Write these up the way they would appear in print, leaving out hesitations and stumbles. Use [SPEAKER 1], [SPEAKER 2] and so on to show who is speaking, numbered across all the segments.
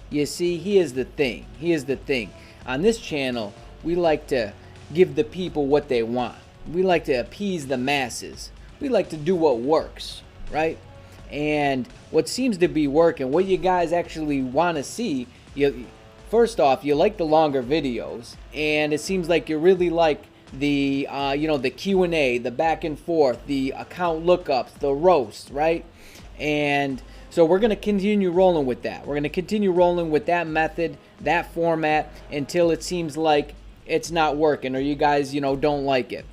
[SPEAKER 1] You see, here's the thing. Here's the thing. On this channel, we like to give the people what they want. We like to appease the masses. We like to do what works, right? And what seems to be working, what you guys actually want to see, first off, you like the longer videos, and it seems like you really like the the Q&A, the back and forth, the account lookups, the roast, right? And so we're going to continue rolling with that. We're going to continue rolling with that method, that format, until it seems like it's not working or you guys, don't like it.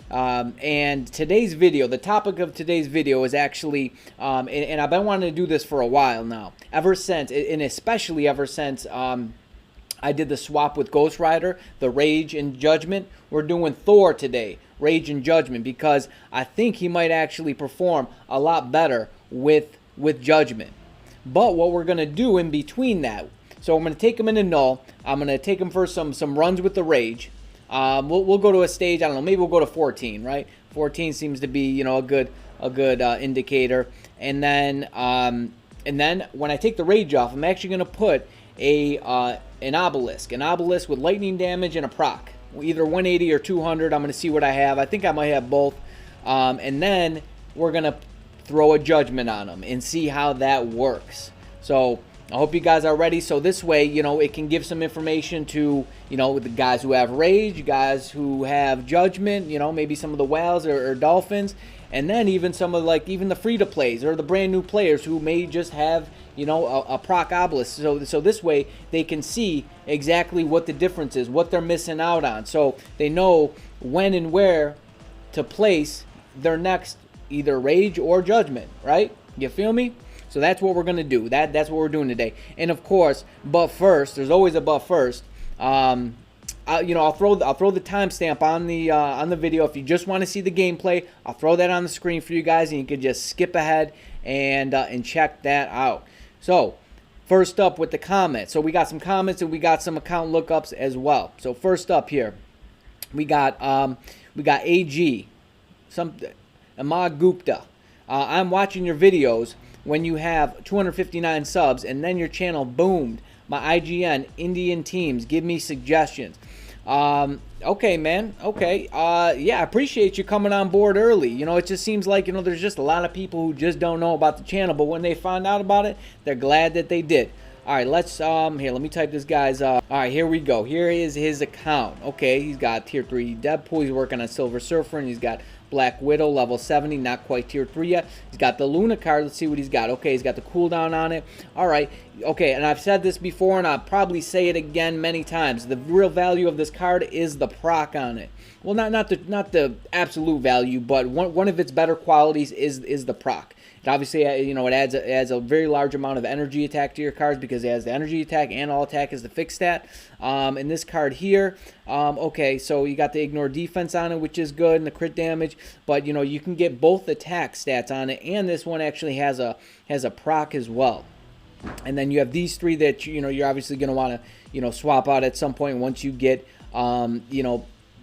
[SPEAKER 1] And today's video, the topic of today's video is actually, and I've been wanting to do this for a while now, ever since, and especially ever since I did the swap with Ghost Rider, the Rage and Judgment. We're doing Thor today, Rage and Judgment, because I think he might actually perform a lot better with Judgment. But what we're going to do in between that, so I'm going to take him into KNULL. I'm going to take him for some runs with the Rage. We'll go to a stage, I don't know, maybe we'll go to 14, right? 14 seems to be, a good indicator. And then when I take the Rage off, I'm actually going to put an obelisk with lightning damage and a proc, either 180 or 200. I'm going to see what I have. I think I might have both. And then we're going to throw a judgment on them and see how that works. So I hope you guys are ready. So this way, it can give some information to, the guys who have Rage, guys who have Judgment, maybe some of the whales or dolphins, and then even some of even the free-to-plays or the brand new players who may just have, a proc obelisk. So this way they can see exactly what the difference is, what they're missing out on. So they know when and where to place their next either Rage or Judgment, right? You feel me? So that's what we're gonna do. That's what we're doing today. And of course, but first, there's always a but first. I'll throw the timestamp on the video. If you just want to see the gameplay, I'll throw that on the screen for you guys, and you can just skip ahead and check that out. So first up with the comments. So we got some comments and we got some account lookups as well. So first up here, we got AG, Amag Gupta. I'm watching your videos when you have 259 subs, and then your channel boomed. My IGN Indian teams give me suggestions. Okay, man. Okay. Yeah, I appreciate you coming on board early. It just seems like, there's just a lot of people who just don't know about the channel, but when they find out about it, they're glad that they did. All right, let's, here, let me type this guy's, all right, here we go. Here is his account. Okay, he's got tier 3 Deadpool. He's working on Silver Surfer, and he's got Black Widow, level 70, not quite tier 3 yet. He's got the Luna card. Let's see what he's got. Okay, he's got the cooldown on it. All right, okay, and I've said this before, and I'll probably say it again many times. The real value of this card is the proc on it. Well, not the absolute value, but one of its better qualities is the proc. It obviously, it adds a very large amount of energy attack to your cards because it has the energy attack and all attack is the fixed stat. And this card here, okay, so you got the ignore defense on it, which is good, and the crit damage. But you can get both attack stats on it, and this one actually has a proc as well. And then you have these three that you're obviously going to want to swap out at some point once you get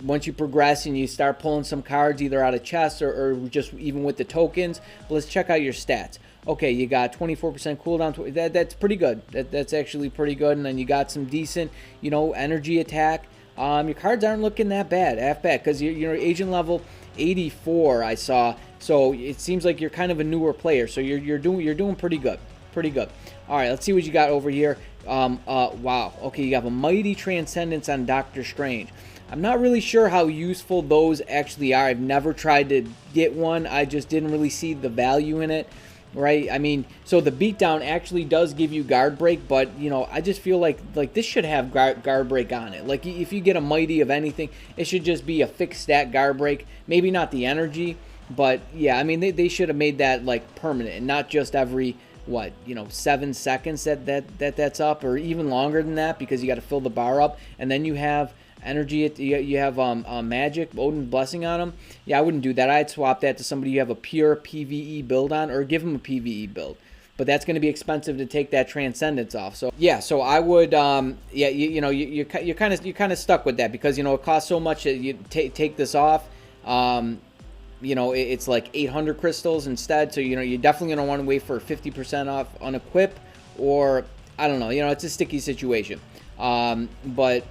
[SPEAKER 1] once you progress and you start pulling some cards either out of chests or just even with the tokens. But let's check out your stats. Okay, you got 24% cooldown. That's pretty good. That's actually pretty good. And then you got some decent, energy attack. Your cards aren't looking that bad, because you're agent level 84, I saw. So it seems like you're kind of a newer player. So you're doing pretty good. Pretty good. All right, let's see what you got over here. Wow. Okay, you have a mighty transcendence on Doctor Strange. I'm not really sure how useful those actually are. I've never tried to get one. I just didn't really see the value in it, right? I mean, so the beatdown actually does give you guard break, but I just feel like this should have guard break on it. Like if you get a mighty of anything, it should just be a fixed stat guard break. Maybe not the energy, but yeah, I mean they should have made that like permanent and not just every 7 seconds that's up, or even longer than that, because you got to fill the bar up. And then you have energy, you have magic, Odin blessing on them. Yeah, I wouldn't do that. I'd swap that to somebody you have a pure PvE build on, or give them a PvE build. But that's going to be expensive to take that transcendence off. So yeah, so I would yeah, you're kind of stuck with that, because it costs so much that you take this off. It's like 800 crystals instead. So you're definitely going to want to wait for 50% off on equip, or I don't know. You know, it's a sticky situation. But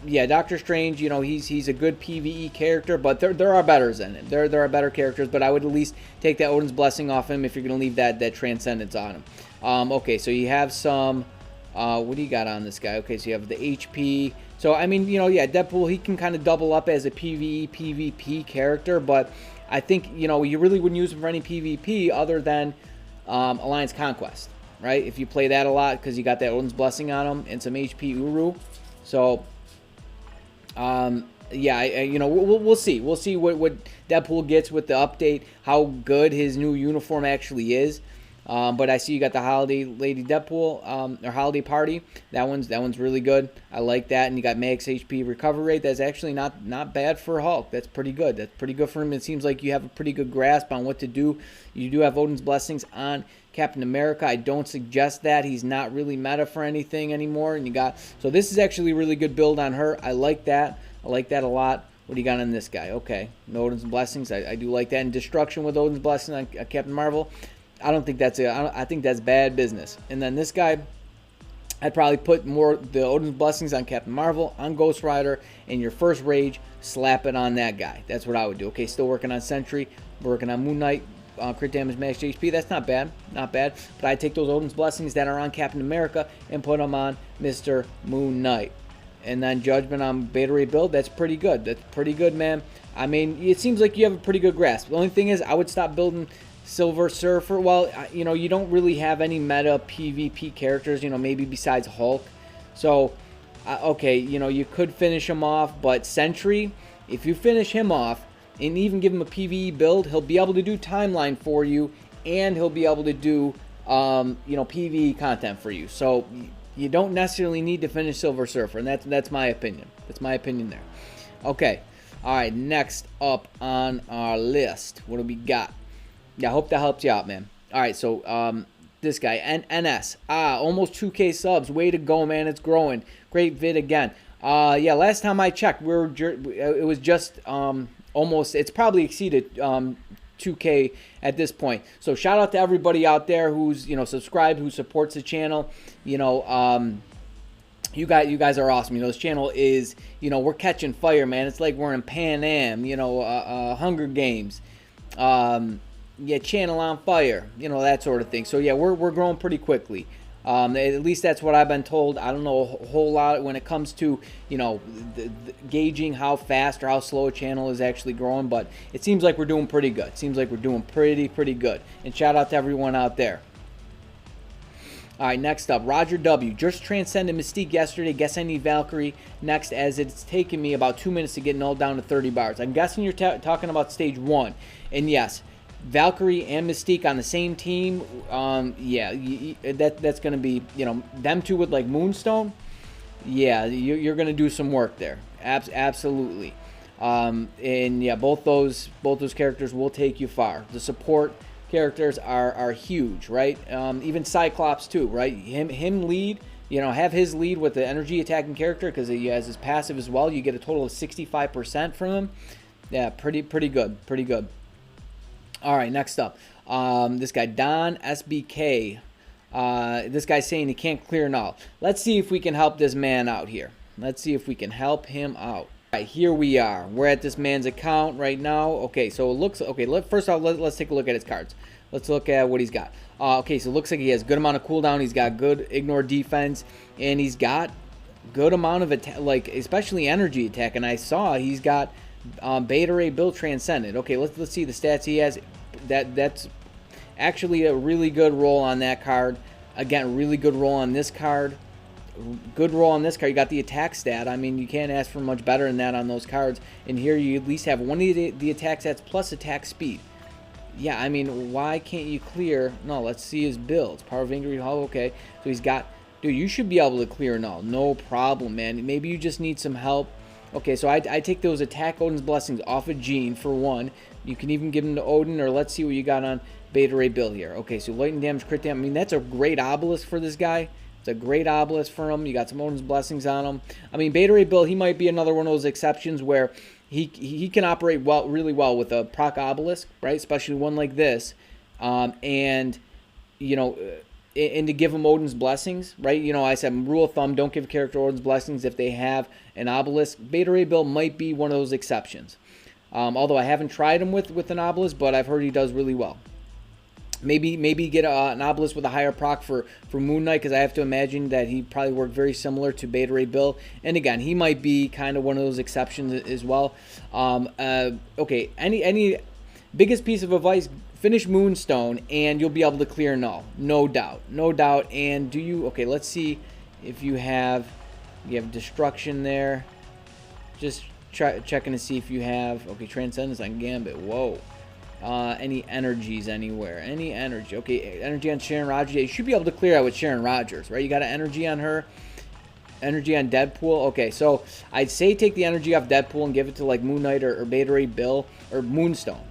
[SPEAKER 1] yeah, Doctor Strange, you know, he's a good PvE character, but there are betters in it. There are better characters, but I would at least take that Odin's Blessing off him if you're going to leave that Transcendence on him. Okay, so you have some, what do you got on this guy? Okay, so you have the HP. So, I mean, you know, yeah, Deadpool, he can kind of double up as a PvE, PvP character, but I think, you know, you really wouldn't use him for any PvP other than Alliance Conquest, right? If you play that a lot, because you got that Odin's Blessing on him and some HP Uru. So, yeah, you know, we'll see. We'll see what Deadpool gets with the update, how good his new uniform actually is. But I see you got the Holiday Lady Deadpool, or Holiday Party. That one's really good. I like that. And you got max HP recovery rate. That's actually not bad for Hulk. That's pretty good. That's pretty good for him. It seems like you have a pretty good grasp on what to do. You do have Odin's Blessings on Captain America. I don't suggest that. He's not really meta for anything anymore. And you got, so this is actually a really good build on her. I like that. I like that a lot. What do you got on this guy? Okay, no Odin's Blessings. I do like that. And Destruction with Odin's Blessings on Captain Marvel. I don't think that's I think that's bad business. And then this guy, I'd probably put more the Odin's Blessings on Captain Marvel, on Ghost Rider, and your first Rage, slap it on that guy. That's what I would do. Okay, still working on Sentry, working on Moon Knight, crit damage, max HP. That's not bad, not bad. But I'd take those Odin's Blessings that are on Captain America and put them on Mr. Moon Knight. And then Judgment on Beta Ray build, that's pretty good. That's pretty good, man. I mean, it seems like you have a pretty good grasp. The only thing is, I would stop building Silver Surfer. Well, you know, you don't really have any meta PvP characters, you know, maybe besides Hulk. So, okay, you know, you could finish him off, but Sentry, if you finish him off and even give him a PvE build, he'll be able to do timeline for you, and he'll be able to do, you know, PvE content for you. So, you don't necessarily need to finish Silver Surfer, and that's my opinion. That's my opinion there. Okay, all right, next up on our list, what do we got? Yeah, I hope that helps you out, man. All right, so this guy, NS. Almost 2K subs. Way to go, man. It's growing. Great vid again. Yeah, last time I checked, it was just almost, it's probably exceeded 2K at this point. So shout out to everybody out there who's, you know, subscribed, who supports the channel. You know, you guys are awesome. You know, this channel is, you know, we're catching fire, man. It's like we're in Pan Am, you know, Hunger Games. Yeah, channel on fire, you know, that sort of thing. So yeah, we're growing pretty quickly. At least that's what I've been told. I don't know a whole lot when it comes to, you know, gauging how fast or how slow a channel is actually growing, but it seems like we're doing pretty good. It seems like we're doing pretty good. And shout out to everyone out there. All right, next up, Roger W. Just transcended Mystique yesterday. Guess I need Valkyrie next, as it's taken me about 2 minutes to get null down to 30 bars. I'm guessing you're talking about stage 1. And yes, Valkyrie and Mystique on the same team, yeah, that's going to be, you know, them two with like Moonstone. Yeah, you're going to do some work there. Absolutely. And yeah, both those characters will take you far. The support characters are huge, right? Even Cyclops too, right? Him lead, you know, have his lead with the energy attacking character, because he has his passive as well. You get a total of 65% from him. Yeah, pretty good. All right, next up, this guy, Don SBK. This guy's saying he can't clear null. Let's see if we can help this man out here. Let's see if we can help him out. All right, here we are. We're at this man's account right now. Okay, so it looks, okay, first off, let's take a look at his cards. Let's look at what he's got. Okay, so it looks like he has good amount of cooldown. He's got good ignore defense, and he's got good amount of attack, like especially energy attack. And I saw he's got Beta Ray build transcended. Okay, let's see the stats he has. That's actually a really good roll on that card. Again, really good roll on this card. Good roll on this card. You got the attack stat. I mean, you can't ask for much better than that on those cards. And here you at least have one of the attack stats plus attack speed. Yeah, I mean, why can't you clear? No, let's see his builds. Power of Angry Hollow. Okay, so he's got. Dude, you should be able to clear null. No problem, man. Maybe you just need some help. Okay, so I take those attack Odin's Blessings off of Jean for one. You can even give them to Odin, or let's see what you got on Beta Ray Bill here. Okay, so lightning damage, crit damage. I mean, that's a great obelisk for this guy. It's a great obelisk for him. You got some Odin's Blessings on him. I mean, Beta Ray Bill, he might be another one of those exceptions where he can operate really well with a proc obelisk, right? Especially one like this. And, you know, and to give them Odin's blessings, right? You know, I said rule of thumb, don't give a character Odin's blessings if they have an obelisk. Beta Ray Bill might be one of those exceptions. Although I haven't tried him with an obelisk, but I've heard he does really well. Maybe get an obelisk with a higher proc for Moon Knight, because I have to imagine that he probably worked very similar to Beta Ray Bill. And again, he might be kind of one of those exceptions as well. Okay, any biggest piece of advice: finish Moonstone, and you'll be able to clear Null, no doubt, no doubt. And do you? Okay, let's see if you have destruction there. Just checking to see if you have Transcendence on Gambit. Whoa. Any energies anywhere? Any energy? Okay, energy on Sharon Rogers. Yeah, you should be able to clear out with Sharon Rogers, right? You got an energy on her. Energy on Deadpool. Okay, so I'd say take the energy off Deadpool and give it to like Moon Knight or Beta Ray Bill or Moonstone,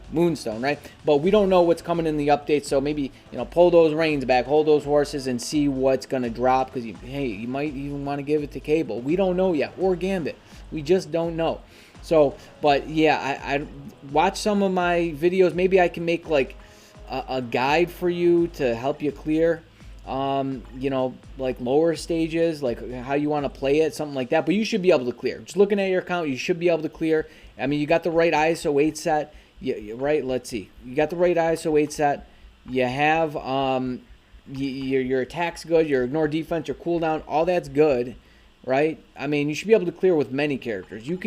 [SPEAKER 1] right? But we don't know what's coming in the update, so maybe, you know, pull those reins back, hold those horses, and see what's gonna drop. Because you might even want to give it to Cable. We don't know yet, or Gambit. We just don't know. So, but yeah, I watch some of my videos. Maybe I can make like a guide for you to help you clear. You know, like lower stages, like how you want to play it, something like that. But you should be able to clear. Just looking at your account, you should be able to clear. I mean, you got the right ISO 8 set. Right, let's see. You got the right ISO 8 set. You have your attack's good, your ignore defense, your cooldown, all that's good, right? I mean, you should be able to clear with many characters. You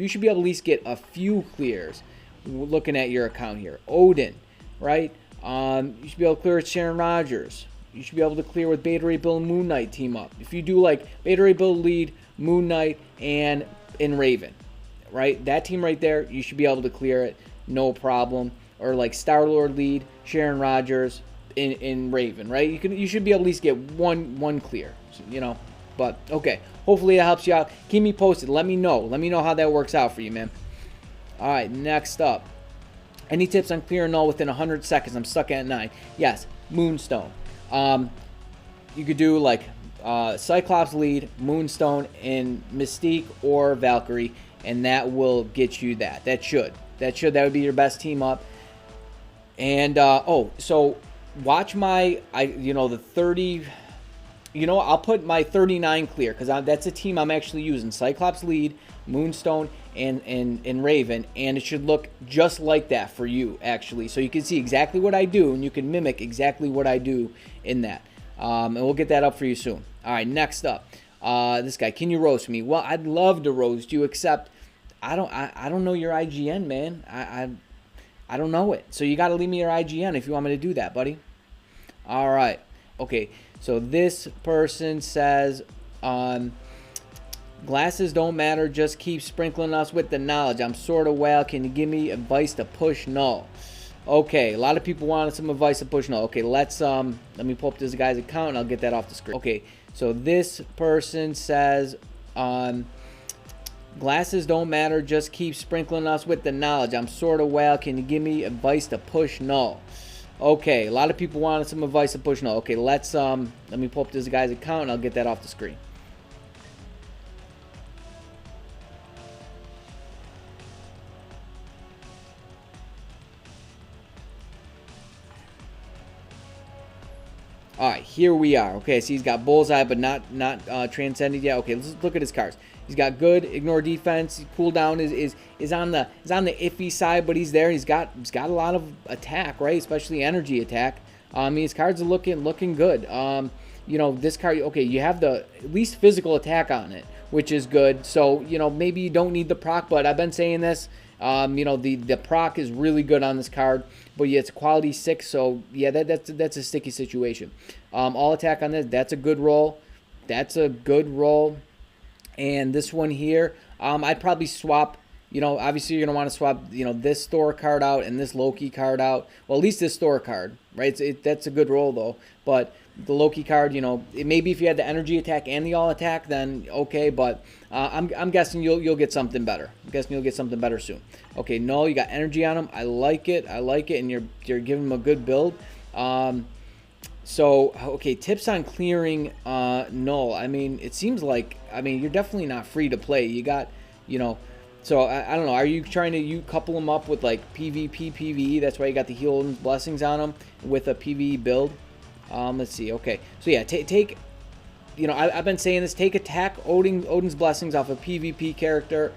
[SPEAKER 1] should be able to at least get a few clears looking at your account here. Odin, right? You should be able to clear with Sharon Rogers. You should be able to clear with Beta Ray Bill and Moon Knight team up. If you do like Beta Ray Bill lead, Moon Knight, and Raven, right? That team right there, you should be able to clear it, no problem. Or like Star-Lord lead, Sharon Rogers, in Raven, right? You should be able to at least get one clear, you know. But okay, hopefully that helps you out. Keep me posted. Let me know how that works out for you, man. All right, next up. Any tips on clearing null within 100 seconds? I'm stuck at 9. Yes, Moonstone. You could do like Cyclops lead, Moonstone, and Mystique or Valkyrie, and that will get you that. That would be your best team up. And so watch my the 30. I'll put my 39 clear because that's a team I'm actually using. Cyclops lead, Moonstone, and Raven, and it should look just like that for you, actually. So you can see exactly what I do, and you can mimic exactly what I do in that. And we'll get that up for you soon. All right, next up, this guy. Can you roast me? Well, I'd love to roast you, except I don't know your IGN, man. I don't know it. So you got to leave me your IGN if you want me to do that, buddy. All right. Okay. So this person says, glasses don't matter, just keep sprinkling us with the knowledge. I'm sort of well. Can you give me advice to push null? Okay, a lot of people wanted some advice to push null. Okay, let me pull up this guy's account and I'll get that off the screen. Okay, so this person says, glasses don't matter, just keep sprinkling us with the knowledge. I'm sort of well. Can you give me advice to push null? Okay, a lot of people wanted some advice to push null. Okay, let me pull up this guy's account and I'll get that off the screen. All right, here we are. Okay, so he's got bullseye, but not transcended yet. Okay, let's look at his cards. He's got good ignore defense. Cooldown is on the iffy side, but he's there. He's got a lot of attack, right? Especially energy attack. I mean, his cards are looking good. This card. Okay, you have the at least physical attack on it, which is good. So maybe you don't need the proc, but I've been saying this. The proc is really good on this card, but yeah, it's a quality 6, so yeah, that's a sticky situation. All attack on this, that's a good roll. And this one here, I'd probably swap. Obviously you're gonna want to swap. This Thor card out and this Loki card out. Well, at least this Thor card, right? That's a good roll though. But the Loki card, maybe if you had the energy attack and the all attack, then okay. But I'm guessing you'll get something better. I'm guessing you'll get something better soon. Okay, Null, you got energy on him. I like it, and you're giving him a good build. So okay, tips on clearing Null. I mean, it seems like you're definitely not free to play. You got So I don't know. Are you trying to couple them up with like PvP, PvE? That's why you got the Heal's Blessings on them with a PvE build. Let's see. Okay, so yeah, take. You know, I've been saying this. Take attack Odin's blessings off a PvP character.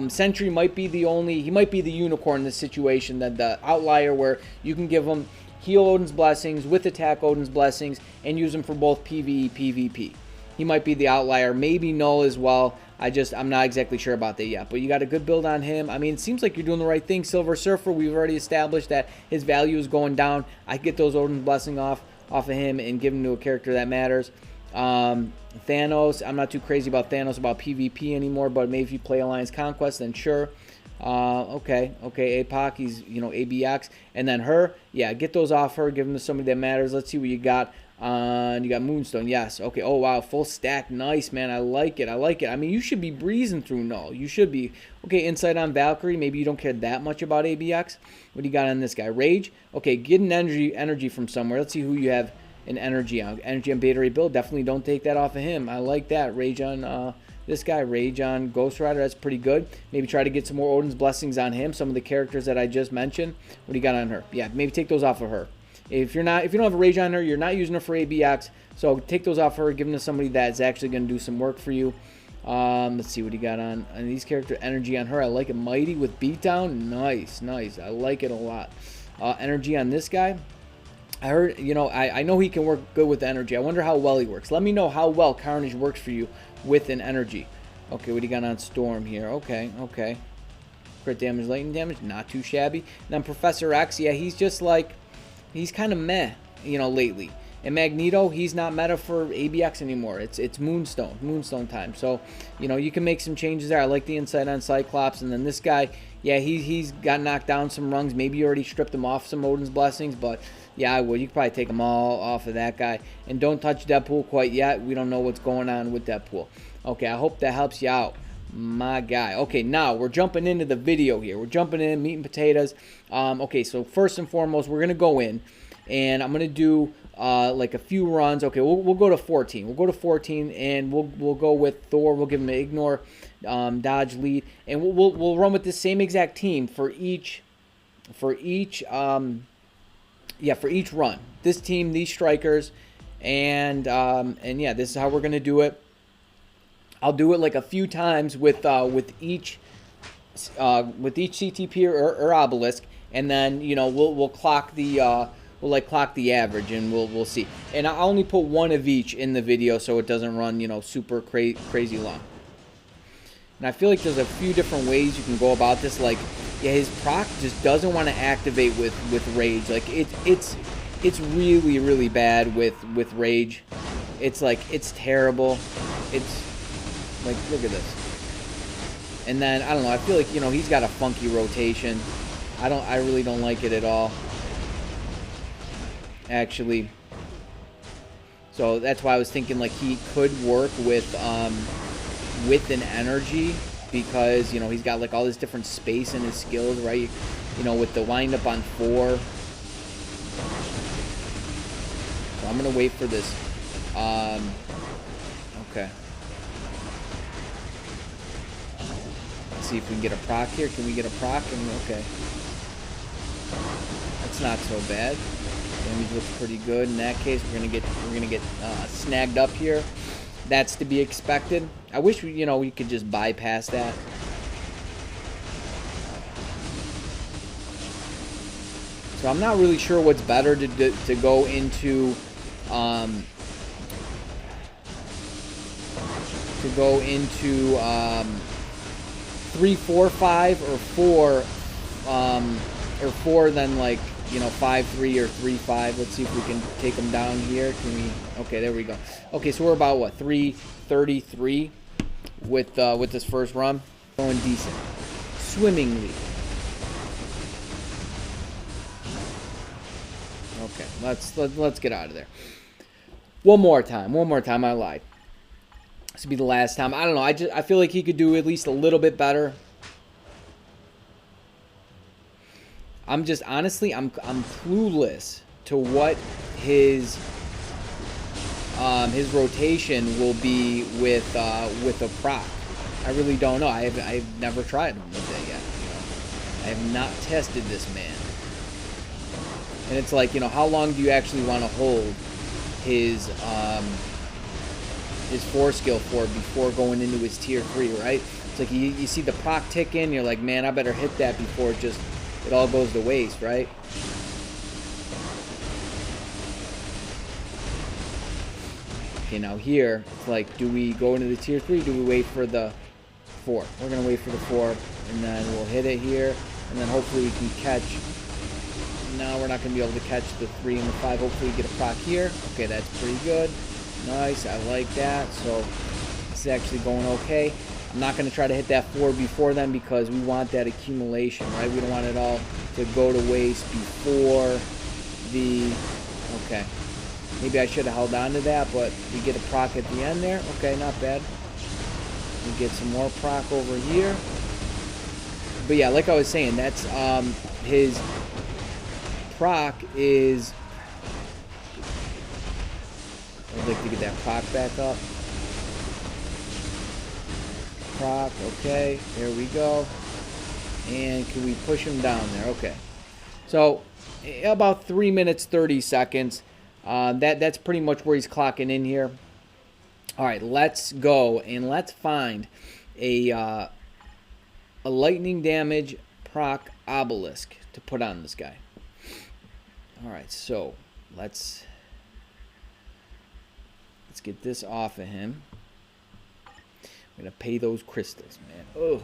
[SPEAKER 1] Sentry might be the only. He might be the unicorn in this situation. That the outlier where you can give him heal Odin's blessings with attack Odin's blessings and use them for both PvE PvP. He might be the outlier. Maybe null as well. I'm not exactly sure about that yet. But you got a good build on him. I mean, it seems like you're doing the right thing. Silver Surfer, we've already established that his value is going down. I get those Odin's blessing off of him and give him to a character that matters. Thanos, I'm not too crazy about Thanos about PvP anymore, but maybe if you play Alliance Conquest, then sure. Okay, APOC, he's, you know, ABX. And then her, yeah, get those off her, give them to somebody that matters. Let's see what you got. You got Moonstone, yes. Okay, oh wow, full stack, nice, man. I like it. I mean, you should be breezing through null. You should be. Okay, insight on Valkyrie, maybe you don't care that much about ABX. What do you got on this guy? Rage, okay, get an energy from somewhere. Let's see who you have an energy on. Energy on Beta Ray Build, definitely don't take that off of him. I like that. Rage on this guy, Rage on Ghost Rider, that's pretty good. Maybe try to get some more Odin's blessings on him, some of the characters that I just mentioned. What do you got on her? Yeah, maybe take those off of her. If you don't have a Rage on her, you're not using her for ABX, so take those off her, give them to somebody that's actually going to do some work for you. Let's see what you got on these characters. Energy on her, I like it. Mighty with beatdown, nice. I like it a lot. Energy on this guy, I heard, you know, I know he can work good with energy. I wonder how well he works. Let me know how well Carnage works for you with an energy. Okay, what do you got on Storm here? Okay. Crit damage, lightning damage, not too shabby. And then Professor X, yeah, he's just like, he's kind of meh, you know, lately. And Magneto, he's not meta for ABX anymore. It's Moonstone time. So, you know, you can make some changes there. I like the insight on Cyclops. And then this guy, yeah, he's got knocked down some rungs. Maybe you already stripped him off some Odin's blessings, but yeah, I would. You could probably take them all off of that guy. And don't touch Deadpool quite yet. We don't know what's going on with Deadpool. Okay, I hope that helps you out, my guy. Okay, now we're jumping into the video here. We're jumping in, meat and potatoes. Okay, so first and foremost, we're going to go in, and I'm going to do like a few runs. Okay, we'll go to 14. We'll go to 14, and we'll go with Thor. We'll give him an ignore, dodge, lead, and we'll run with the same exact team for each run. This team, these strikers, and yeah, this is how we're gonna do it. I'll do it like a few times with each CTP or obelisk, and then, you know, we'll clock the clock the average, and we'll see. And I only put one of each in the video so it doesn't run, you know, super crazy long. And I feel like there's a few different ways you can go about this. Like, yeah, his proc just doesn't want to activate with Rage. Like, it's really bad with Rage. It's like, it's terrible. It's like, look at this. And then I don't know, I feel like, you know, he's got a funky rotation. I really don't like it at all, actually. So that's why I was thinking like he could work with an energy, because, you know, he's got like all this different space in his skills, right? You know, with the wind up on 4. So I'm gonna wait for this. Okay. Let's see if we can get a proc here. Can we get a proc? Okay. That's not so bad. Damage looks pretty good. In that case, we're gonna get snagged up here. That's to be expected. I wish we could just bypass that. So I'm not really sure what's better to go into 3, 4, 5 or 4 then, like, you know, 5, 3 or 3, 5. Let's see if we can take them down here. Can we? Okay, there we go. Okay, so we're about what, 333 with this first run. Going decent, swimmingly. Okay, let's get out of there. One more time. I lied. This will be the last time. I don't know. I feel like he could do at least a little bit better. I'm just, honestly, I'm clueless to what his rotation will be with a proc. I really don't know. I've never tried him with it yet. You know, I have not tested this man. And it's like, you know, how long do you actually want to hold his 4 skill for before going into his tier 3, right? It's like you see the proc tick in, you're like, man, I better hit that before it all goes to waste, right? Okay, now here, it's like, do we go into the tier 3? Do we wait for the 4? We're going to wait for the 4, and then we'll hit it here, and then hopefully we can catch. No, we're not going to be able to catch the 3 and the 5. Hopefully we get a proc here. Okay, that's pretty good. Nice, I like that. So this is actually going okay. I'm not going to try to hit that 4 before then because we want that accumulation, right? We don't want it all to go to waste before the... Okay. Maybe I should have held on to that, but we get a proc at the end there. Okay, not bad. We get some more proc over here. But yeah, like I was saying, that's his proc is... I'd like to get that proc back up. Proc, okay, there we go. And can we push him down there? Okay. So about 3 minutes 30 seconds. That's pretty much where he's clocking in here. All right, let's go and let's find a lightning damage proc obelisk to put on this guy. All right, so let's get this off of him. I'm gonna pay those crystals, man. Oh.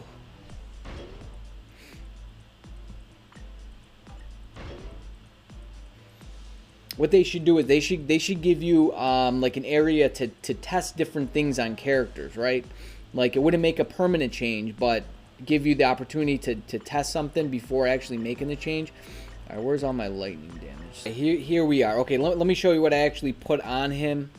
[SPEAKER 1] What they should do is they should give you like an area to test different things on characters, right? Like it wouldn't make a permanent change, but give you the opportunity to test something before actually making the change. All right, where's all my lightning damage? Here we are. Okay, let me show you what I actually put on him.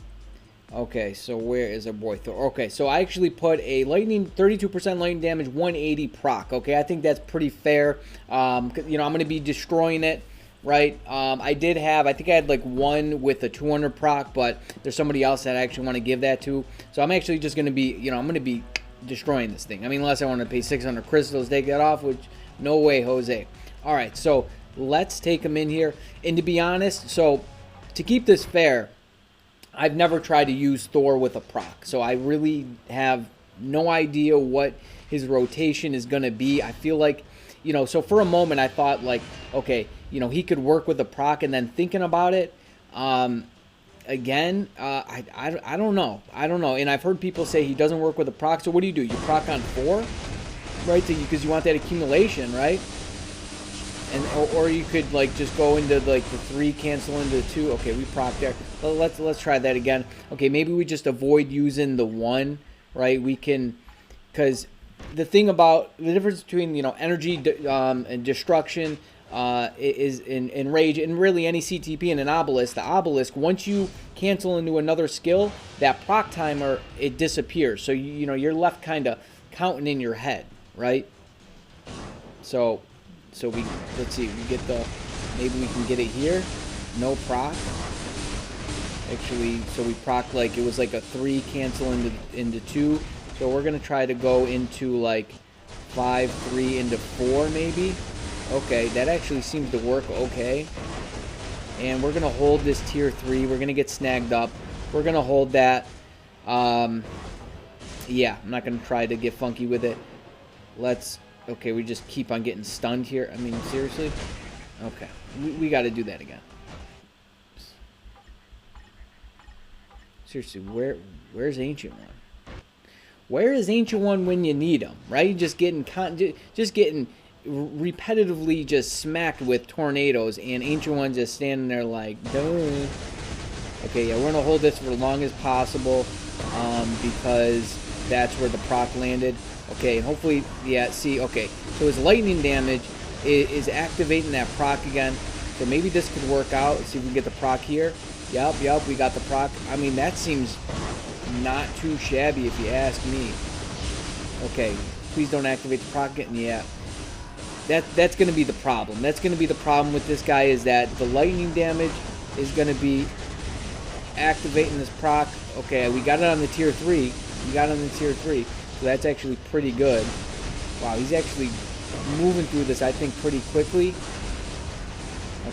[SPEAKER 1] Okay, so where is our boy Thor? Okay, so I actually put a lightning, 32% lightning damage, 180 proc. Okay, I think that's pretty fair. You know, I'm going to be destroying it, right? I think I had like one with a 200 proc, but there's somebody else that I actually want to give that to. So I'm actually just going to be, you know, I'm going to be destroying this thing. I mean, unless I want to pay 600 crystals to take that off, which no way, Jose. All right, so let's take him in here. And to be honest, so to keep this fair, I've never tried to use Thor with a proc, so I really have no idea what his rotation is going to be. I feel like, you know, so for a moment I thought like, okay, you know, he could work with a proc, and then thinking about it, again, I don't know. I don't know. And I've heard people say he doesn't work with a proc, so what do? You proc on 4, right? Because you want that accumulation, right? And or you could like just go into like the 3, cancel into the 2. Okay, we proc there. Let's try that again. Okay, maybe we just avoid using the 1, right? We can, because the thing about the difference between, you know, energy and destruction is in rage, and really any CTP and an obelisk. The obelisk, once you cancel into another skill, that proc timer, it disappears. So you know, you're left kind of counting in your head, right? So we, let's see, we get the, maybe we can get it here. No proc. Actually, so we proc like, it was like a 3 cancel into 2. So we're going to try to go into like 5, 3 into 4 maybe. Okay, that actually seems to work okay. And we're going to hold this tier 3. We're going to get snagged up. We're going to hold that. Yeah, I'm not going to try to get funky with it. Okay, we just keep on getting stunned here. I mean, seriously? Okay, we got to do that again. Seriously, where's Ancient One? Where is Ancient One when you need him, right? Just getting repetitively just smacked with tornadoes, and Ancient One just standing there like, duh. Okay, yeah, we're going to hold this for as long as possible because that's where the proc landed. Okay, and hopefully, yeah, see, okay. So his lightning damage is activating that proc again. So maybe this could work out. Let's see if we can get the proc here. Yep, we got the proc. I mean, that seems not too shabby if you ask me. Okay, please don't activate the proc again. Yeah, that's going to be the problem. That's going to be the problem with this guy, is that the lightning damage is going to be activating this proc. Okay, we got it on the tier 3. We got it on the tier 3. So that's actually pretty good. Wow, he's actually moving through this, I think, pretty quickly.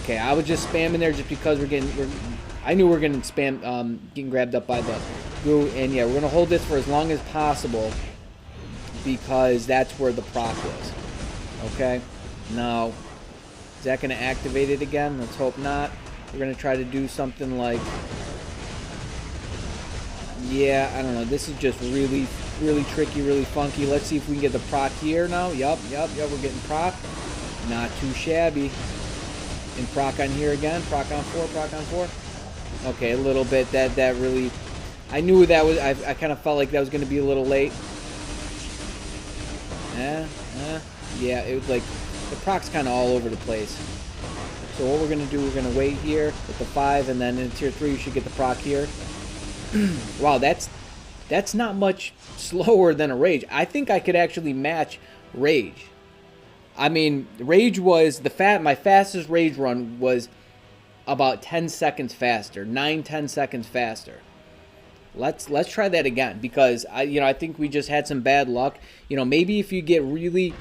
[SPEAKER 1] Okay, I was just spamming there just because I I knew we were gonna spam getting grabbed up by the goo, and yeah, we're gonna hold this for as long as possible because that's where the proc was. Okay, now is that gonna activate it again? Let's hope not. We're gonna try to do something like, yeah, I don't know. This is just really tricky, really funky. Let's see if we can get the proc here now. Yup, we're getting proc. Not too shabby. And proc on here again. Proc on 4, proc on 4. Okay, a little bit. That really, I knew that was, I kind of felt like that was going to be a little late. Yeah, it was like, the proc's kind of all over the place. So what we're going to do, we're going to wait here with the 5, and then in tier 3 you should get the proc here. Wow, that's not much slower than a Rage. I think I could actually match Rage. I mean, Rage was my fastest Rage run was about 10 seconds faster, 9-10 seconds faster. Let's try that again, because I think we just had some bad luck. Maybe if you get really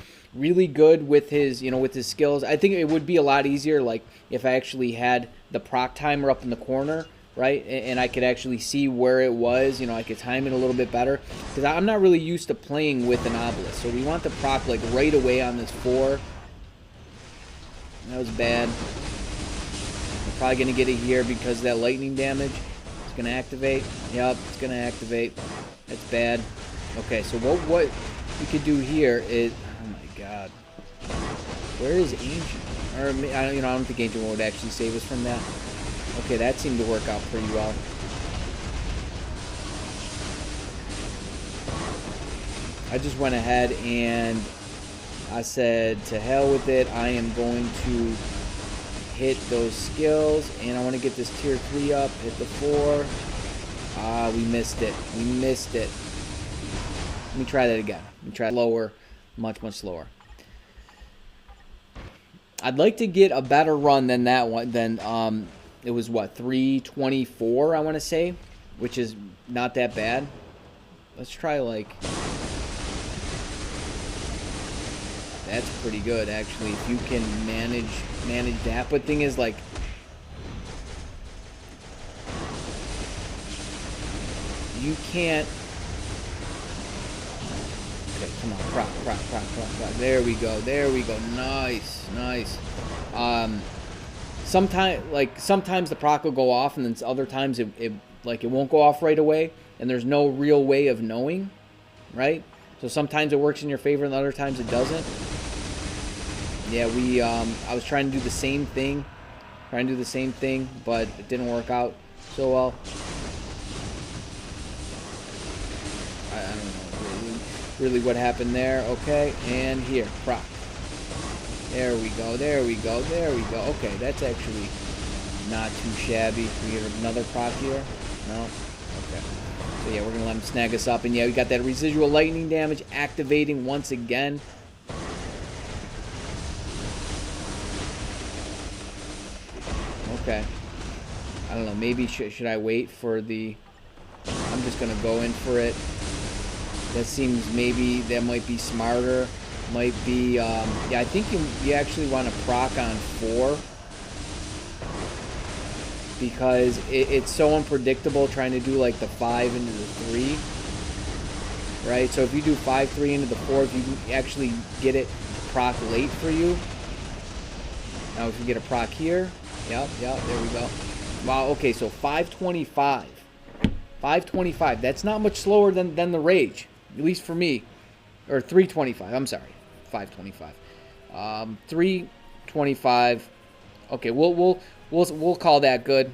[SPEAKER 1] good with his with his skills, I think it would be a lot easier. Like if I actually had the proc timer up in the corner, right, and I could actually see where it was. I could time it a little bit better, because I'm not really used to playing with an obelisk. So we want the proc like right away on this 4. That was bad. We're probably gonna get it here because that lightning damage is gonna activate. Yep, it's gonna activate. That's bad. Okay, so what we could do here is, oh my god, where is Ancient? Or I don't think Ancient would actually save us from that. Okay, that seemed to work out pretty well. I just went ahead and I said, to hell with it. I am going to hit those skills, and I want to get this tier 3 up. Hit the 4. Ah, we missed it. We missed it. Let me try that again. Let me try lower, much slower. I'd like to get a better run than that one. It was what, 324, I want to say, which is not that bad. Let's try like, that's pretty good actually, if you can manage that. But thing is, like, you can't. Okay, come on, proc. There we go. Nice. Sometimes the proc will go off, and then other times it won't go off right away, and there's no real way of knowing, right? So sometimes it works in your favor, and other times it doesn't. Yeah, I was trying to do the same thing, but it didn't work out so well. I don't know really what happened there. Okay, and here, proc. There we go. Okay, that's actually not too shabby. We get another proc here. No? Okay. So yeah, we're going to let him snag us up. And yeah, we got that residual lightning damage activating once again. Okay. I don't know. Maybe should I wait for the... I'm just going to go in for it. That seems, maybe that might be smarter. Might be, yeah, I think you actually want to proc on 4, because it's so unpredictable trying to do like the 5 into the 3, right? So if you do 5-3 into the 4, if you can actually get it to proc late for you. Now if you get a proc here, yep, there we go. Wow, okay, so 525. 525, that's not much slower than the Rage, at least for me. Or 325, I'm sorry. 525. 325. Okay, we'll call that good.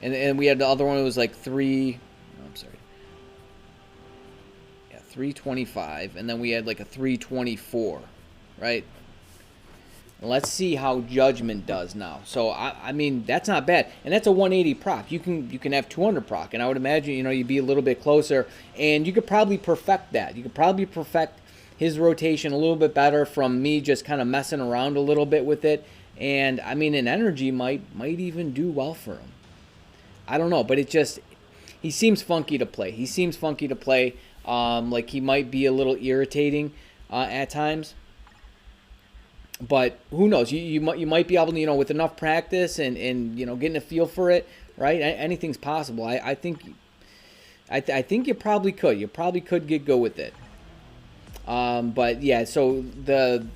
[SPEAKER 1] And we had the other one, it was like 325, and then we had like a 324, right? Let's see how Judgment does now. So I mean, that's not bad, and that's a 180 proc. You can have 200 proc, and I would imagine you'd be a little bit closer, and you could probably perfect that. You could probably perfect his rotation a little bit better from me just kind of messing around a little bit with it. And I mean, an energy might even do well for him. I don't know, but he seems funky to play. Like he might be a little irritating at times. But who knows? You might be able to, with enough practice and getting a feel for it, right? Anything's possible. I think you probably could. You probably could get go with it. But yeah, so the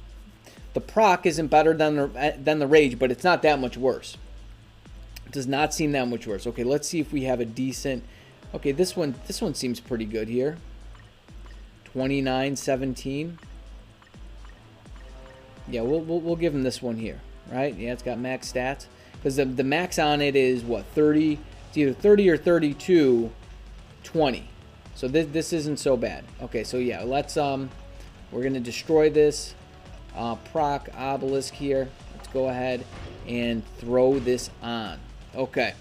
[SPEAKER 1] PROC isn't better than the Rage, but it's not that much worse. It does not seem that much worse. Okay, let's see if we have a decent. Okay, this one seems pretty good here. 2917. Yeah, we'll give him this one here, right? Yeah, it's got max stats because the max on it is what, 30? It's either 30 or 32, 20. So this isn't so bad. Okay, so yeah, let's we're gonna destroy this PROC obelisk here. Let's go ahead and throw this on. Okay,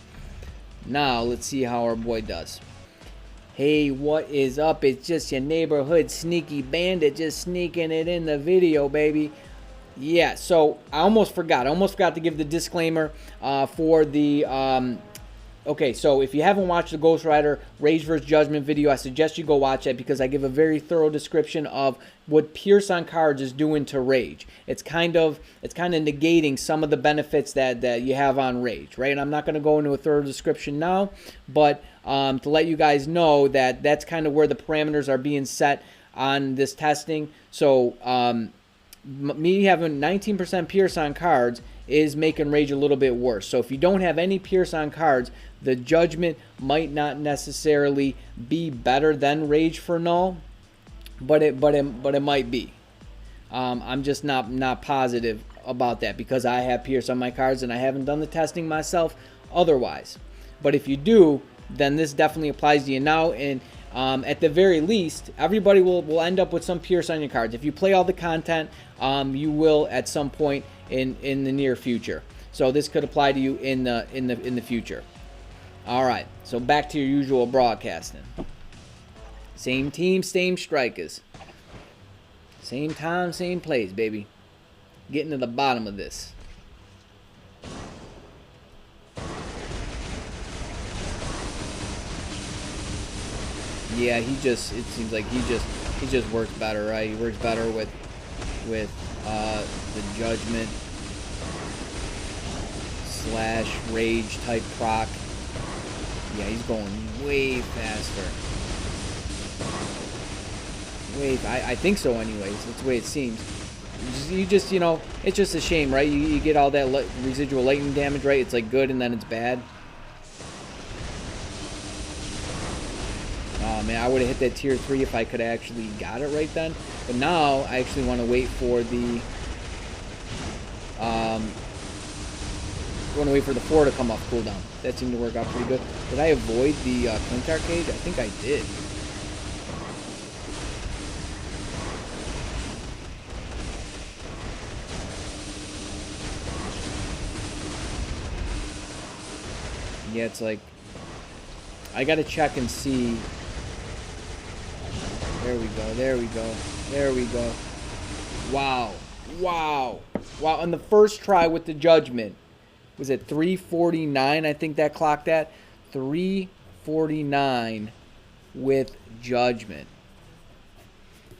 [SPEAKER 1] now let's see how our boy does. Hey, what is up? It's just your neighborhood sneaky bandit just sneaking it in the video, baby. Yeah, so I almost forgot to give the disclaimer for the okay, so if you haven't watched the Ghost Rider Rage vs. Judgment video, I suggest you go watch it because I give a very thorough description of what Pierce on cards is doing to Rage. It's kind of negating some of the benefits that you have on Rage, right? And I'm not going to go into a thorough description now, but to let you guys know that that's kind of where the parameters are being set on this testing. So me having 19% Pierce on cards is making Rage a little bit worse. So if you don't have any Pierce on cards, the Judgment might not necessarily be better than Rage for KNULL, but it might be. I'm just not positive about that because I have Pierce on my cards and I haven't done the testing myself otherwise. But if you do, then this definitely applies to you now, and at the very least, everybody will end up with some Pierce on your cards. If you play all the content, you will at some point in the near future. So this could apply to you in the future. All right, so back to your usual broadcasting. Same team, same strikers. Same time, same place, baby. Getting to the bottom of this. Yeah, it seems like he just works better, right? He works better with the Judgment / Rage type PROC. Yeah, he's going way faster. I think so anyways. That's the way it seems. It's just a shame, right? You get all that residual lightning damage, right? It's like good and then it's bad. Oh man, I would have hit that tier 3 if I could have actually got it right then. But now I actually want to wait for the Thor to come off cooldown. That seemed to work out pretty good. Did I avoid the Clint Arcade? I think I did. Yeah, it's like I gotta check and see. There we go, there we go, there we go. Wow, wow, wow. On the first try with the Judgment, was it 349? I think that clocked at 349 with Judgment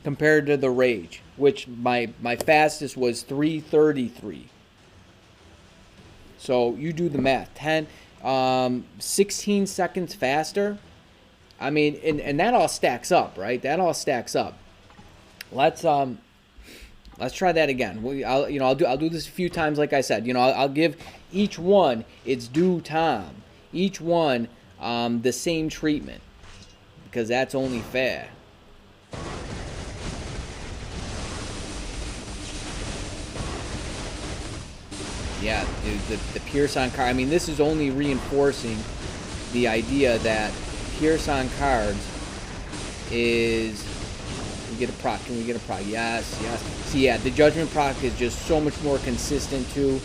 [SPEAKER 1] compared to the Rage, which my fastest was 333. So you do the math. 16 seconds faster. I mean, and that all stacks up, right? That all stacks up. Let's try that again. I'll do this a few times, like I said. I'll give each one its due time. Each one the same treatment, because that's only fair. Yeah, dude, the Pierce on card. I mean, this is only reinforcing the idea that Pierce on cards is. Can we get a PROC? Can we get a PROC? Yes, yes. See, yeah, the Judgment PROC is just so much more consistent too.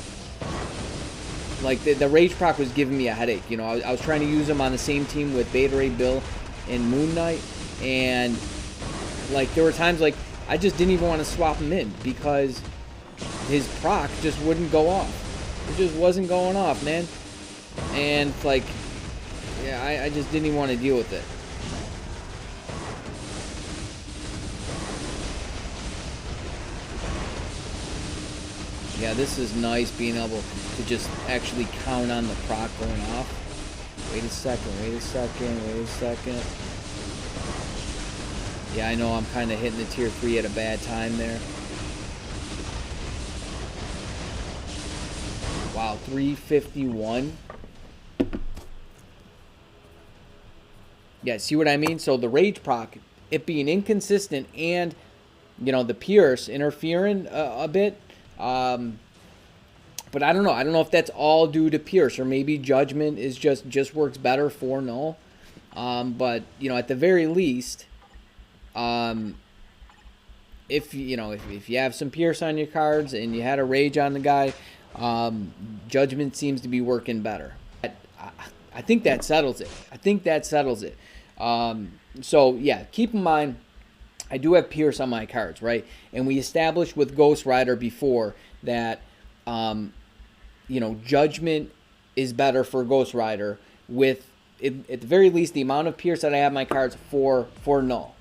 [SPEAKER 1] Like the Rage PROC was giving me a headache. I was trying to use him on the same team with Beta Ray Bill and Moon Knight, and like there were times like I just didn't even want to swap him in because his PROC just wouldn't go off. It just wasn't going off, man. And like, yeah, I just didn't even want to deal with it. Yeah, this is nice, being able to just actually count on the proc going off. Wait a second, wait a second, wait a second. Yeah, I know I'm kind of hitting the tier 3 at a bad time there. Wow, 351. Yeah, see what I mean? So the Rage proc, it being inconsistent and, you know, the Pierce interfering a bit. But I don't know. I don't know if that's all due to Pierce, or maybe Judgment is just works better for KNULL. But you know, at the very least, if you know if you have some Pierce on your cards and you had a Rage on the guy, Judgment seems to be working better. I think that settles it. I think that settles it. So yeah, keep in mind, I do have Pierce on my cards, right? And we established with Ghost Rider before that, you know, Judgment is better for Ghost Rider with, at the very least, the amount of Pierce that I have on my cards for KNULL.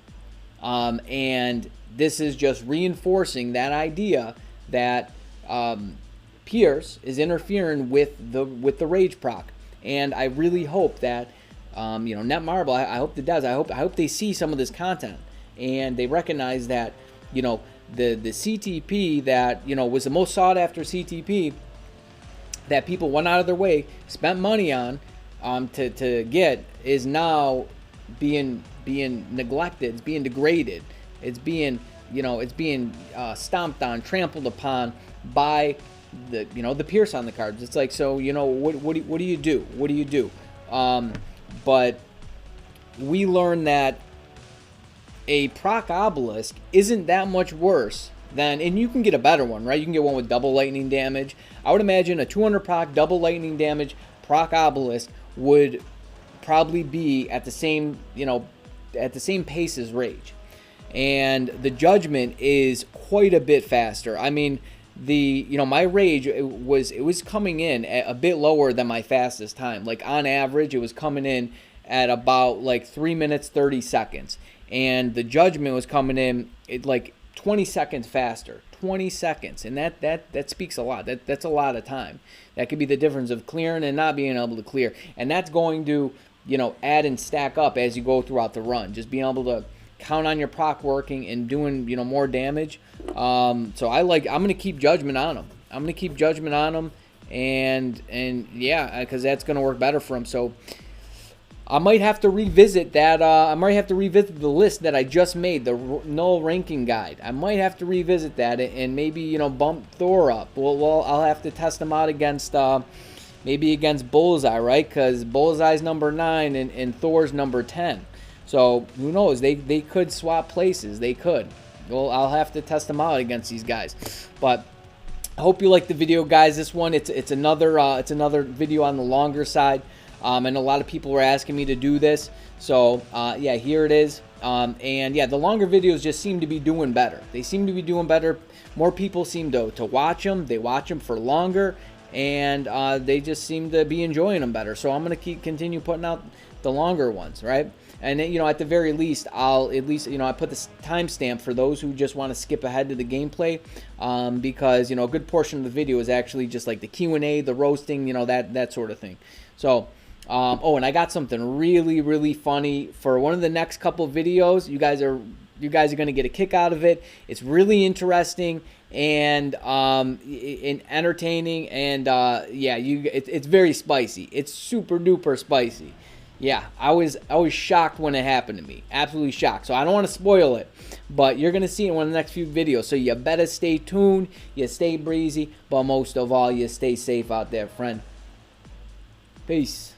[SPEAKER 1] And this is just reinforcing that idea that Pierce is interfering with the Rage proc. And I really hope that, you know, Netmarble, I hope it does. I hope they see some of this content and they recognize that, you know, the CTP that, you know, was the most sought after CTP that people went out of their way, spent money on, to get, is now being neglected. It's being degraded. It's being, you know, it's being stomped on, trampled upon by the, you know, the Pierce on the cards. It's like, so, you know, what do you do? What do you do? But we learned that a proc obelisk isn't that much worse than, and you can get a better one, right? You can get one with double lightning damage. I would imagine a 200 proc double lightning damage proc obelisk would probably be at the same, you know, at the same pace as Rage. And the Judgment is quite a bit faster. I mean, you know, my Rage, it was coming in at a bit lower than my fastest time. Like on average, it was coming in at about like 3 minutes 30 seconds, and the Judgment was coming in at like 20 seconds faster. 20 seconds, and that speaks a lot. That's a lot of time. That could be the difference of clearing and not being able to clear, and that's going to, you know, add and stack up as you go throughout the run. Just being able to count on your proc working and doing, you know, more damage. So I'm gonna keep Judgment on him. I'm gonna keep Judgment on him, and yeah, because that's gonna work better for him. So I might have to revisit that. I might have to revisit the list that I just made, the KNULL ranking guide. I might have to revisit that and maybe, you know, bump Thor up. Well, I'll have to test him out against maybe against Bullseye, right? Because Bullseye's number 9 and Thor's number 10. So who knows? They could swap places. They could. Well, I'll have to test them out against these guys. But I hope you liked the video, guys. This one, it's another video on the longer side. And a lot of people were asking me to do this. So yeah, here it is. And yeah, the longer videos just seem to be doing better. They seem to be doing better. More people seem to watch them. They watch them for longer, and they just seem to be enjoying them better. So I'm gonna continue putting out the longer ones, right? And then, you know, at the very least, I'll at least, you know, I put this timestamp for those who just want to skip ahead to the gameplay, because, you know, a good portion of the video is actually just like the Q&A, the roasting, you know, that sort of thing. So oh, and I got something really funny for one of the next couple of videos. You guys are going to get a kick out of it. It's really interesting and entertaining, and yeah, it's very spicy. It's super duper spicy. Yeah, I was shocked when it happened to me. Absolutely shocked. So I don't want to spoil it, but you're going to see it in one of the next few videos. So you better stay tuned, you stay breezy, but most of all, you stay safe out there, friend. Peace.